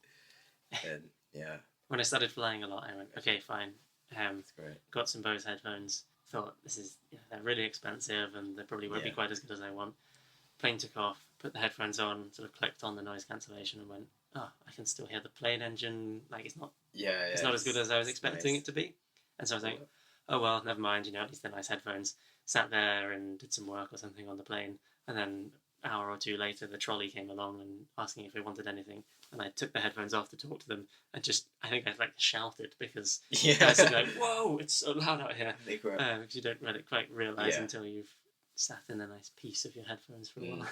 Speaker 1: And yeah.
Speaker 2: When I started flying a lot, I went, okay, fine.
Speaker 1: That's great.
Speaker 2: Got some Bose headphones. Thought they're really expensive and they probably won't be quite as good as I want. Plane took off, put the headphones on, sort of clicked on the noise cancellation and went, I can still hear the plane engine. Like it's not as good as I was expecting it to be. And so I was like, oh well, never mind. At least they're nice headphones. Sat there and did some work or something on the plane, and then an hour or two later, the trolley came along and asking if we wanted anything. And I took the headphones off to talk to them, and I think I shouted because I was like, whoa, it's so loud out here. Because you don't really quite realise until you've sat in a nice piece of your headphones for a while.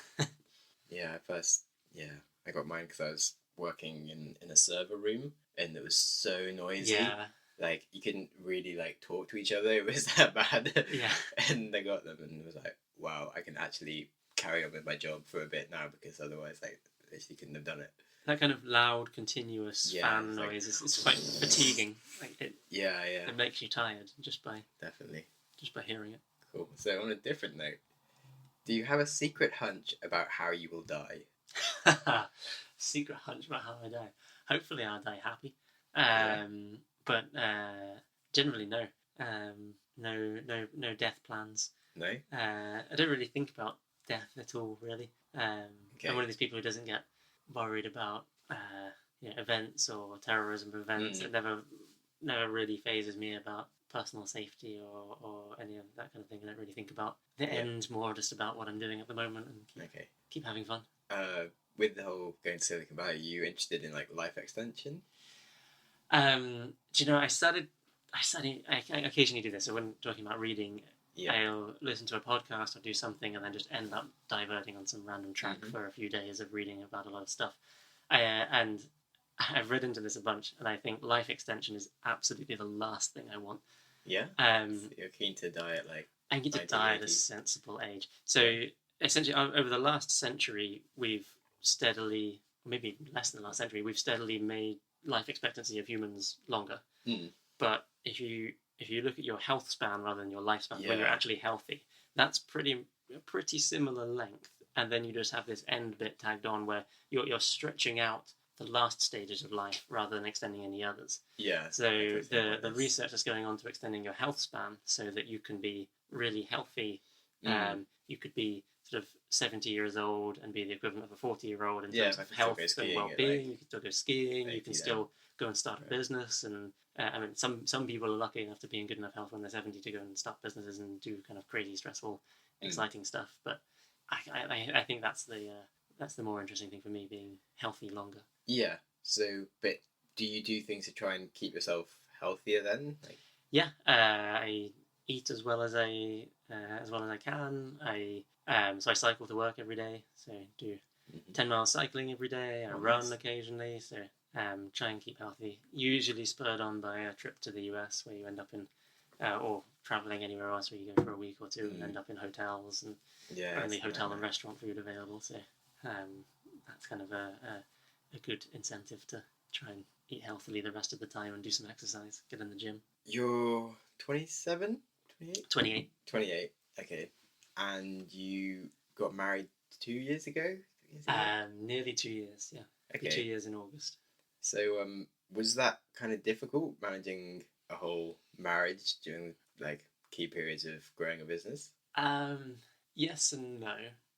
Speaker 1: I got mine because I was working in a server room, and it was so noisy.
Speaker 2: Yeah.
Speaker 1: Like, you couldn't really, talk to each other. It was that bad.
Speaker 2: Yeah.
Speaker 1: And I got them, and it was like, wow, I can actually carry on with my job for a bit now, because otherwise, I literally couldn't have done it.
Speaker 2: That kind of loud, continuous fan noise is quite fatiguing. It makes you tired just by hearing it.
Speaker 1: Cool. So on a different note, do you have a secret hunch about how you will die?
Speaker 2: Secret hunch about how I die. Hopefully I'll die happy. But generally no. No death plans.
Speaker 1: No?
Speaker 2: I don't really think about death at all, really. I'm one of these people who doesn't get worried about events or terrorism events. It never really phases me about personal safety or any of that kind of thing. I don't really think about the end, more just about what I'm doing at the moment and keep having fun.
Speaker 1: With the whole going to Silicon Valley, are you interested in life extension?
Speaker 2: Do you know, I occasionally do this. So when talking about reading, I'll listen to a podcast or do something and then just end up diverting on some random track for a few days of reading about a lot of stuff. And I've read into this a bunch, and I think life extension is absolutely the last thing I want.
Speaker 1: Yeah? So you're keen to die at
Speaker 2: I'm keen to die at a sensible age. So essentially, over the last century, we've steadily, maybe less than the last century, we've steadily made life expectancy of humans longer. But if you look at your health span rather than your lifespan, when you're actually healthy, that's pretty similar length. And then you just have this end bit tagged on where you're stretching out the last stages of life rather than extending any others.
Speaker 1: Yeah.
Speaker 2: So the research that's going on to extending your health span so that you can be really healthy. You could be sort of 70 years old and be the equivalent of a 40-year-old in terms of health and well-being. You can still go skiing. You can still go and start a business. And I mean, some people are lucky enough to be in good enough health when they're 70 to go and start businesses and do kind of crazy, stressful, exciting stuff. But I think that's the more interesting thing for me, being healthy longer.
Speaker 1: Yeah. So, but do you do things to try and keep yourself healthier then?
Speaker 2: Yeah, I eat as well as I can. So I cycle to work every day. So I do 10 miles cycling every day. I run occasionally. So try and keep healthy. Usually spurred on by a trip to the US, where you end up in, or traveling anywhere else, where you go for a week or two and end up in hotels and only hotel and restaurant food available. So that's kind of a good incentive to try and eat healthily the rest of the time and do some exercise, get in the gym.
Speaker 1: You're 27?
Speaker 2: 28.
Speaker 1: 28, okay. And you got married 2 years ago?
Speaker 2: Nearly 2 years, yeah.
Speaker 1: Okay.
Speaker 2: 2 years in August.
Speaker 1: So was that kind of difficult, managing a whole marriage during like key periods of growing a business?
Speaker 2: Yes and no.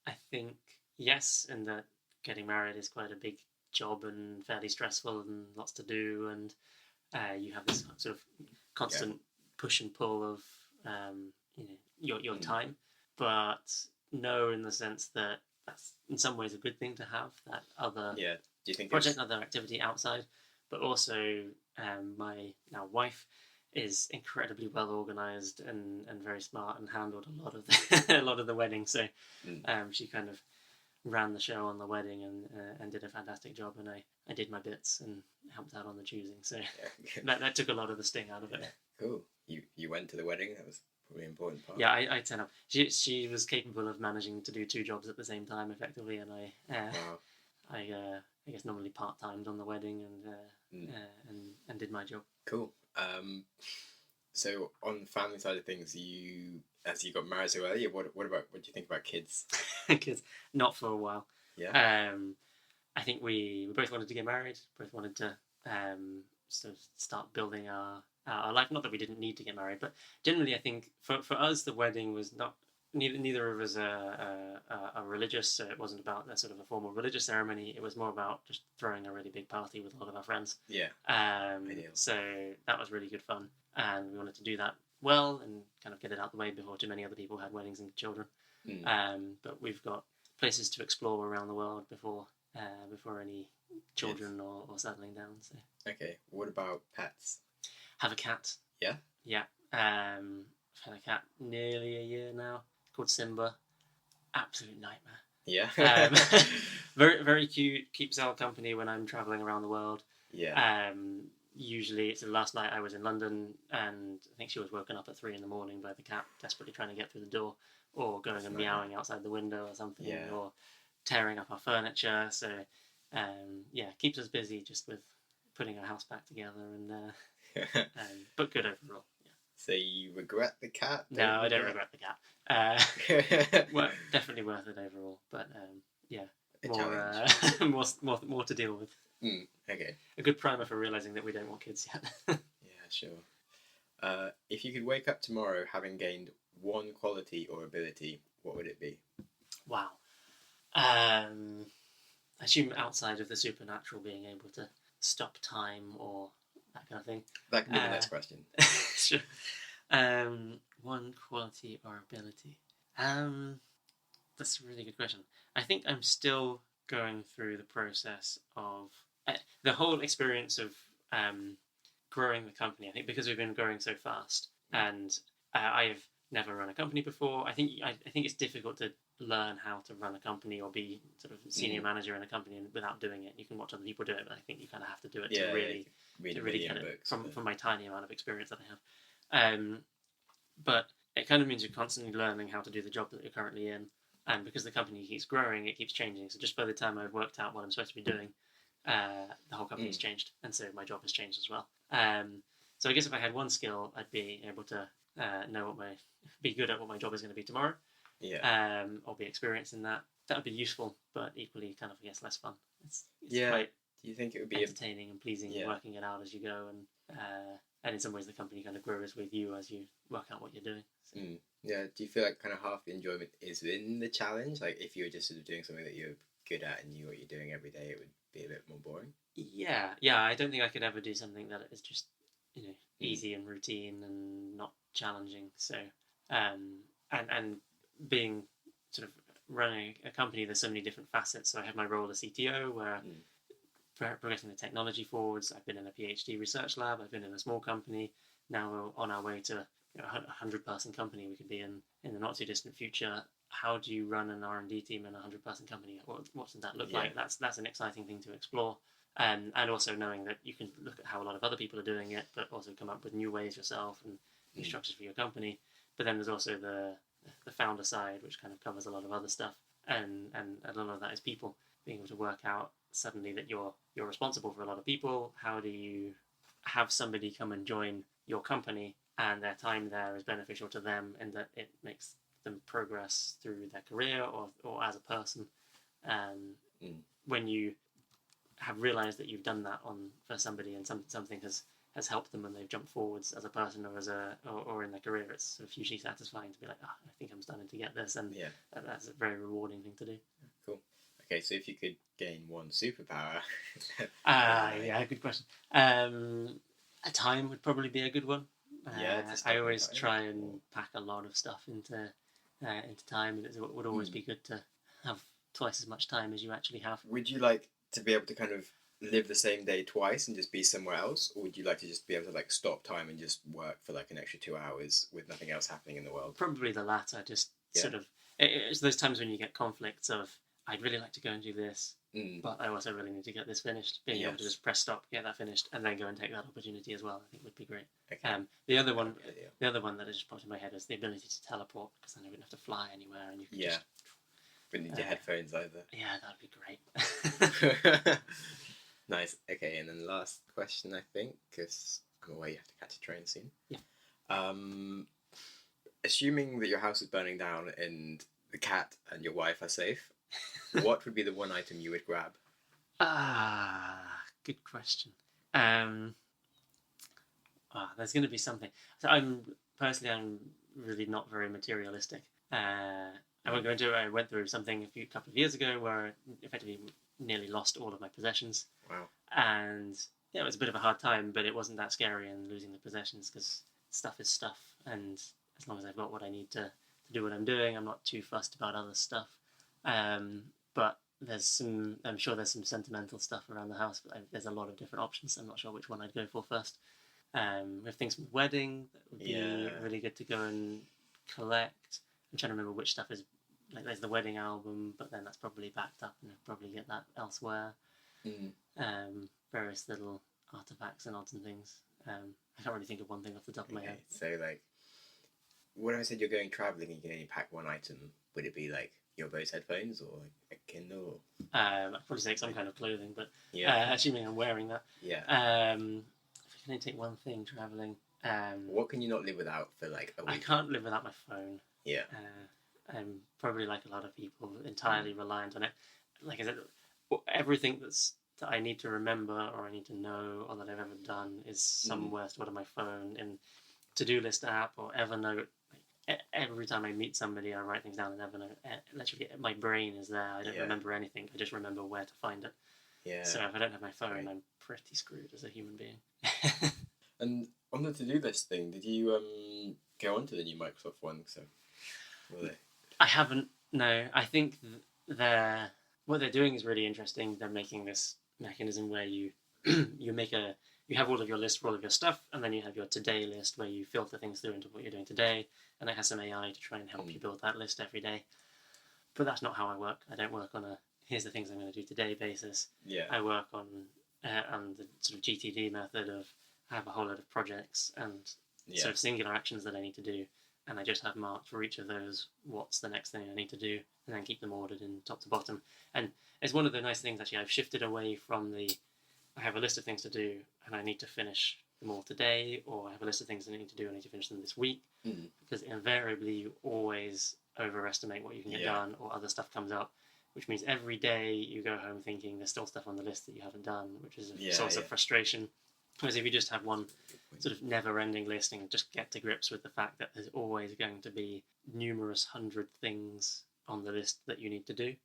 Speaker 2: I think yes, in that getting married is quite a big job and fairly stressful and lots to do, and you have this sort of constant push and pull of your time. But no, in the sense that that's in some ways a good thing to have that other
Speaker 1: do you think
Speaker 2: project, other activity outside. But also, my now wife is incredibly well organised and very smart and handled a lot of a lot of the wedding. So she kind of ran the show on the wedding and did a fantastic job, and I did my bits and helped out on the choosing. So that took a lot of the sting out of it.
Speaker 1: Cool. You went to the wedding. That was probably an important part.
Speaker 2: Yeah, I turned up. She was capable of managing to do 2 jobs at the same time effectively, and I guess normally part-timed on the wedding and did my job.
Speaker 1: Cool. So on the family side of things, as you got married so early, what do you think about kids?
Speaker 2: Kids, not for a while.
Speaker 1: Yeah.
Speaker 2: I think we both wanted to get married. Both wanted to sort of start building our life. Not that we didn't need to get married, but generally, I think for us, the wedding was not. Neither of us are religious, so it wasn't about a sort of a formal religious ceremony. It was more about just throwing a really big party with a lot of our friends.
Speaker 1: Yeah.
Speaker 2: Ideal. So that was really good fun, and we wanted to do that well and kind of get it out the way before too many other people had weddings and children. But we've got places to explore around the world before any children or settling down. So.
Speaker 1: Okay. What about pets?
Speaker 2: Have a cat.
Speaker 1: Yeah.
Speaker 2: Yeah. I've had a cat nearly a year now. Called Simba. Absolute nightmare.
Speaker 1: Yeah.
Speaker 2: Very, very cute. Keeps our company when I'm traveling around the world.
Speaker 1: Yeah.
Speaker 2: Usually, it's the last night I was in London, and I think she was woken up at 3 a.m. by the cat desperately trying to get through the door, or going and meowing outside the window or something, or tearing up our furniture. So, keeps us busy just with putting our house back together, but good overall.
Speaker 1: So you regret the cat?
Speaker 2: No, I don't regret the cat. Definitely worth it overall, but more to deal with.
Speaker 1: Okay.
Speaker 2: A good primer for realising that we don't want kids yet.
Speaker 1: Yeah, sure. If you could wake up tomorrow having gained one quality or ability, what would it be?
Speaker 2: Wow. I assume outside of the supernatural, being able to stop time or that kind of thing.
Speaker 1: That can be the next question.
Speaker 2: Sure. One quality or ability. That's a really good question. I think I'm still going through the process of the whole experience of growing the company. I think because we've been growing so fast, and I've never run a company before. I think it's difficult to learn how to run a company or be sort of senior manager in a company without doing it. You can watch other people do it, but I think you kind of have to do it to really get it from my tiny amount of experience that I have. But it kind of means you're constantly learning how to do the job that you're currently in, and because the company keeps growing, it keeps changing. So just by the time I've worked out what I'm supposed to be doing, the whole company's changed, and so my job has changed as well. So I guess if I had one skill, I'd be able to be good at what my job is going to be tomorrow. Or be experienced in that. That would be useful, but equally kind of, I guess, less fun. It's quite
Speaker 1: Do you think it would be
Speaker 2: entertaining and pleasing, and working it out as you go, and in some ways the company kind of grows with you as you work out what you're doing. So.
Speaker 1: Yeah. Do you feel like kind of half the enjoyment is in the challenge? Like if you were just sort of doing something that you're good at and knew what you're doing every day, it would be a bit more boring?
Speaker 2: Yeah. I don't think I could ever do something that is just, easy and routine and not challenging. So, and being sort of running a company, there's so many different facets. So I have my role as CTO where progressing the technology forwards. I've been in a PhD research lab. I've been in a small company. Now we're on our way to a 100-person company. We could be in the not too distant future. How do you run an R&D team in a 100-person company? What does that look like? That's an exciting thing to explore. And also knowing that you can look at how a lot of other people are doing it, but also come up with new ways yourself and new structures for your company. But then there's also the founder side, which kind of covers a lot of other stuff, and a lot of that is people being able to work out suddenly that you're responsible for a lot of people. How do you have somebody come and join your company, and their time there is beneficial to them, and that it makes them progress through their career or as a person. When you have realized that you've done that for somebody and something has helped them and they've jumped forwards as a person or in their career, it's sort of hugely satisfying to be like, I think I'm starting to get this, and that's a very rewarding thing to do.
Speaker 1: Cool. Okay, so if you could gain one superpower,
Speaker 2: good question. A time would probably be a good one. I always try and pack a lot of stuff into time, and it would always be good to have twice as much time as you actually have.
Speaker 1: Would you like to be able to kind of live the same day twice and just be somewhere else, or would you like to just be able to like stop time and just work for like an extra 2 hours with nothing else happening in the world?
Speaker 2: Probably the latter. Just sort of, it's those times when you get conflicts of, I'd really like to go and do this, but I also really need to get this finished. Being able to just press stop, get that finished, and then go and take that opportunity as well, I think would be great.
Speaker 1: Okay.
Speaker 2: The other one that just popped in my head is the ability to teleport, because then I wouldn't have to fly anywhere, and you could just...
Speaker 1: Wouldn't need your headphones either.
Speaker 2: Yeah, that'd be great.
Speaker 1: Nice. Okay, and then last question, I think, because I'm aware you have to catch a train soon.
Speaker 2: Yeah.
Speaker 1: Assuming that your house is burning down and the cat and your wife are safe, what would be the one item you would grab?
Speaker 2: Good question. There's going to be something. So I'm really not very materialistic. I won't go into it. I went through something a couple of years ago where I effectively nearly lost all of my possessions.
Speaker 1: Wow.
Speaker 2: And it was a bit of a hard time, but it wasn't that scary in losing the possessions, because stuff is stuff, and as long as I've got what I need to do what I'm doing, I'm not too fussed about other stuff. But I'm sure there's some sentimental stuff around the house, but there's a lot of different options. I'm not sure which one I'd go for first. We have things from the wedding that would be really good to go and collect. I'm trying to remember which stuff is, like, there's the wedding album, but then that's probably backed up and I'd probably get that elsewhere. Various little artifacts and odds and things. I can't really think of one thing off the top of my head.
Speaker 1: So, like, when I said you're going travelling and you can only pack one item, would it be, like, your Bose headphones or, like, a Kindle?
Speaker 2: I'd probably say some kind of clothing, but assuming I'm wearing that.
Speaker 1: Yeah.
Speaker 2: If I can only take one thing travelling...
Speaker 1: what can you not live without for, like, a week?
Speaker 2: I can't live without my phone.
Speaker 1: Yeah.
Speaker 2: I'm probably, like a lot of people, entirely reliant on it. Like I said, everything that I need to remember or I need to know or that I've ever done is somewhere stored on my phone, in to-do list app or Evernote. Like, every time I meet somebody, I write things down in Evernote. Literally, my brain is there. I don't remember anything. I just remember where to find it. Yeah. So if I don't have my phone, I'm pretty screwed as a human being.
Speaker 1: And on the to-do list thing, did you go on to the new Microsoft one? So,
Speaker 2: I haven't. No, I think what they're doing is really interesting. They're making this mechanism where you you have all of your list for all of your stuff, and then you have your today list where you filter things through into what you're doing today, and it has some AI to try and help you build that list every day. But that's not how I work. I don't work on a here's the things I'm going to do today basis.
Speaker 1: Yeah.
Speaker 2: I work on the sort of GTD method of I have a whole lot of projects and sort of singular actions that I need to do, and I just have marked for each of those what's the next thing I need to do, and then keep them ordered in top to bottom. And it's one of the nice things, actually. I've shifted away from I have a list of things to do and I need to finish them all today, or I have a list of things I need to do and I need to finish them this week, because invariably you always overestimate what you can get done, or other stuff comes up. which means every day you go home thinking there's still stuff on the list that you haven't done, which is a source of frustration. Whereas if you just have one sort of never-ending list and just get to grips with the fact that there's always going to be numerous hundred things on the list that you need to do,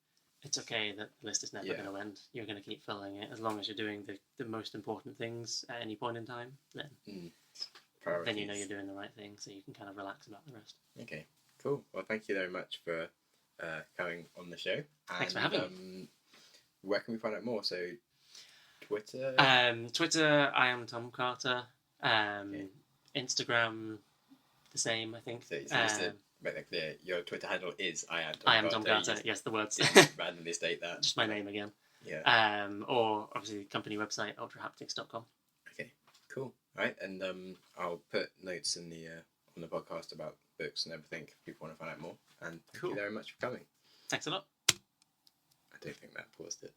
Speaker 2: it's okay that the list is never going to end. You're going to keep filling it as long as you're doing the most important things at any point in time. Then you know you're doing the right thing, so you can kind of relax about the rest.
Speaker 1: Okay, cool. Well, thank you very much for coming on the show. And,
Speaker 2: thanks for having me.
Speaker 1: Where can we find out more? So, Twitter?
Speaker 2: Twitter, I am Tom Carter. Instagram, the same, I think.
Speaker 1: So just to make that clear, your Twitter handle is I am Tom
Speaker 2: Carter. Yes, the words.
Speaker 1: Randomly state that.
Speaker 2: Just my name again.
Speaker 1: Yeah.
Speaker 2: Or obviously the company website, ultrahaptics.com.
Speaker 1: Okay, cool. All right, and I'll put notes in the on the podcast about books and everything if people want to find out more. And thank you very much for coming.
Speaker 2: Thanks a lot.
Speaker 1: I don't think that paused it.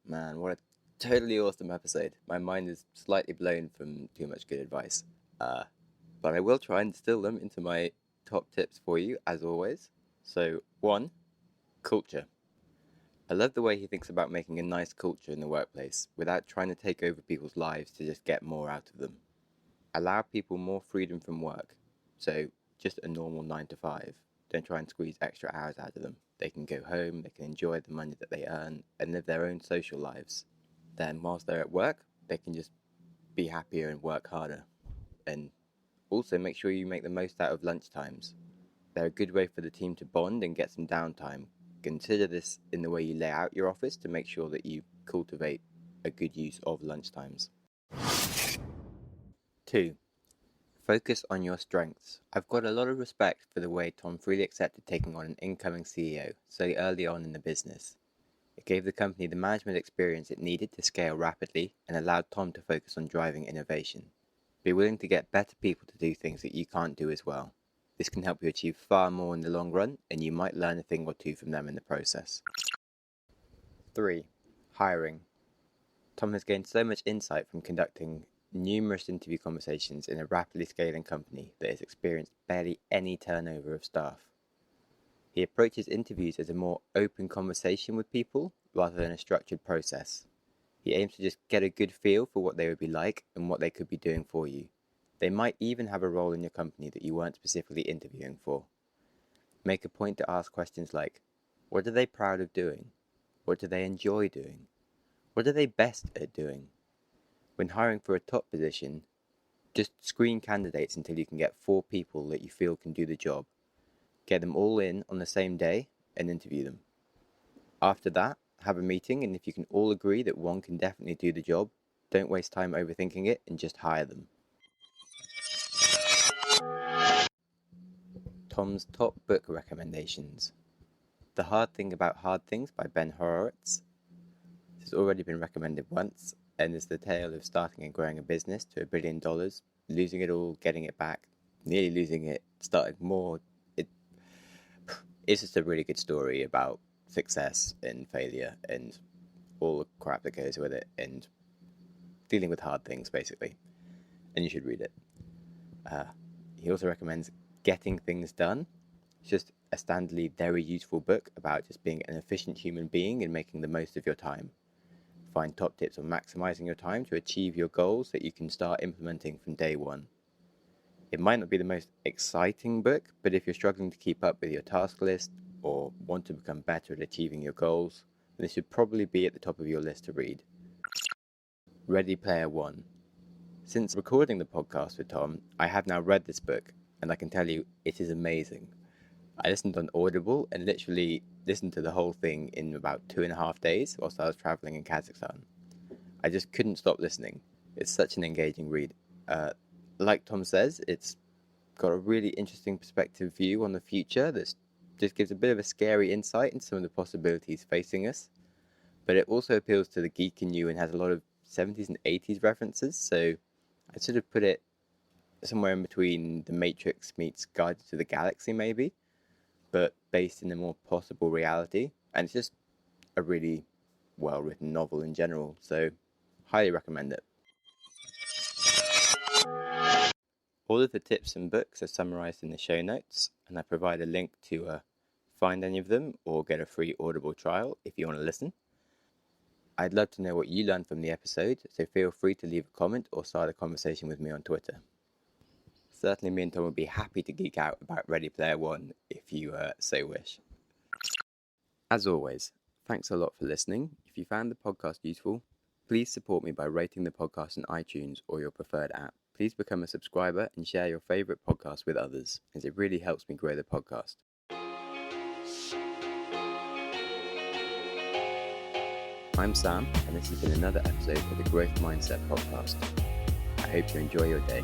Speaker 1: Man, what a totally awesome episode. My mind is slightly blown from too much good advice. But I will try and distill them into my top tips for you, as always. So, 1, culture. I love the way he thinks about making a nice culture in the workplace without trying to take over people's lives to just get more out of them. Allow people more freedom from work. So, just a normal 9 to 5. Don't try and squeeze extra hours out of them. They can go home, they can enjoy the money that they earn, and live their own social lives. Then, whilst they're at work, they can just be happier and work harder. And also make sure you make the most out of lunch times. They're a good way for the team to bond and get some downtime. Consider this in the way you lay out your office to make sure that you cultivate a good use of lunch times. 2. Focus on your strengths. I've got a lot of respect for the way Tom freely accepted taking on an incoming CEO so early on in the business. It gave the company the management experience it needed to scale rapidly and allowed Tom to focus on driving innovation. Be willing to get better people to do things that you can't do as well. This can help you achieve far more in the long run, and you might learn a thing or two from them in the process. 3. Hiring. Tom has gained so much insight from conducting numerous interview conversations in a rapidly scaling company that has experienced barely any turnover of staff. He approaches interviews as a more open conversation with people rather than a structured process. He aims to just get a good feel for what they would be like and what they could be doing for you. They might even have a role in your company that you weren't specifically interviewing for. Make a point to ask questions like, what are they proud of doing? What do they enjoy doing? What are they best at doing? When hiring for a top position, just screen candidates until you can get 4 people that you feel can do the job. Get them all in on the same day and interview them. After that, have a meeting, and if you can all agree that one can definitely do the job, don't waste time overthinking it and just hire them. Tom's top book recommendations. The Hard Thing About Hard Things by Ben Horowitz. This has already been recommended once, and is the tale of starting and growing a business to $1 billion, losing it all, getting it back, nearly losing it, starting more. It's just a really good story about success and failure and all the crap that goes with it and dealing with hard things, basically. And you should read it. He also recommends Getting Things Done. It's just a standardly very useful book about just being an efficient human being and making the most of your time. Find top tips on maximizing your time to achieve your goals that you can start implementing from day one. It might not be the most exciting book, but if you're struggling to keep up with your task list or want to become better at achieving your goals, then this should probably be at the top of your list to read. Ready Player One. Since recording the podcast with Tom, I have now read this book, and I can tell you it is amazing. I listened on Audible and literally listened to the whole thing in about 2.5 days whilst I was traveling in Kazakhstan. I just couldn't stop listening. It's such an engaging read. Like Tom says, it's got a really interesting perspective view on the future that just gives a bit of a scary insight into some of the possibilities facing us. But it also appeals to the geek in you and has a lot of 70s and 80s references, so I'd sort of put it somewhere in between The Matrix meets Guide to the Galaxy, maybe, but based in a more possible reality. And it's just a really well-written novel in general, so highly recommend it. All of the tips and books are summarized in the show notes, and I provide a link to a find any of them or get a free Audible trial if you want to listen. I'd love to know what you learned from the episode, so feel free to leave a comment or start a conversation with me on Twitter. Certainly me and Tom would be happy to geek out about Ready Player One if you so wish. As always, thanks a lot for listening. If you found the podcast useful, please support me by rating the podcast on iTunes or your preferred app. Please become a subscriber and share your favourite podcast with others, as it really helps me grow the podcast. I'm Sam, and this has been another episode of the Growth Mindset Podcast. I hope you enjoy your day.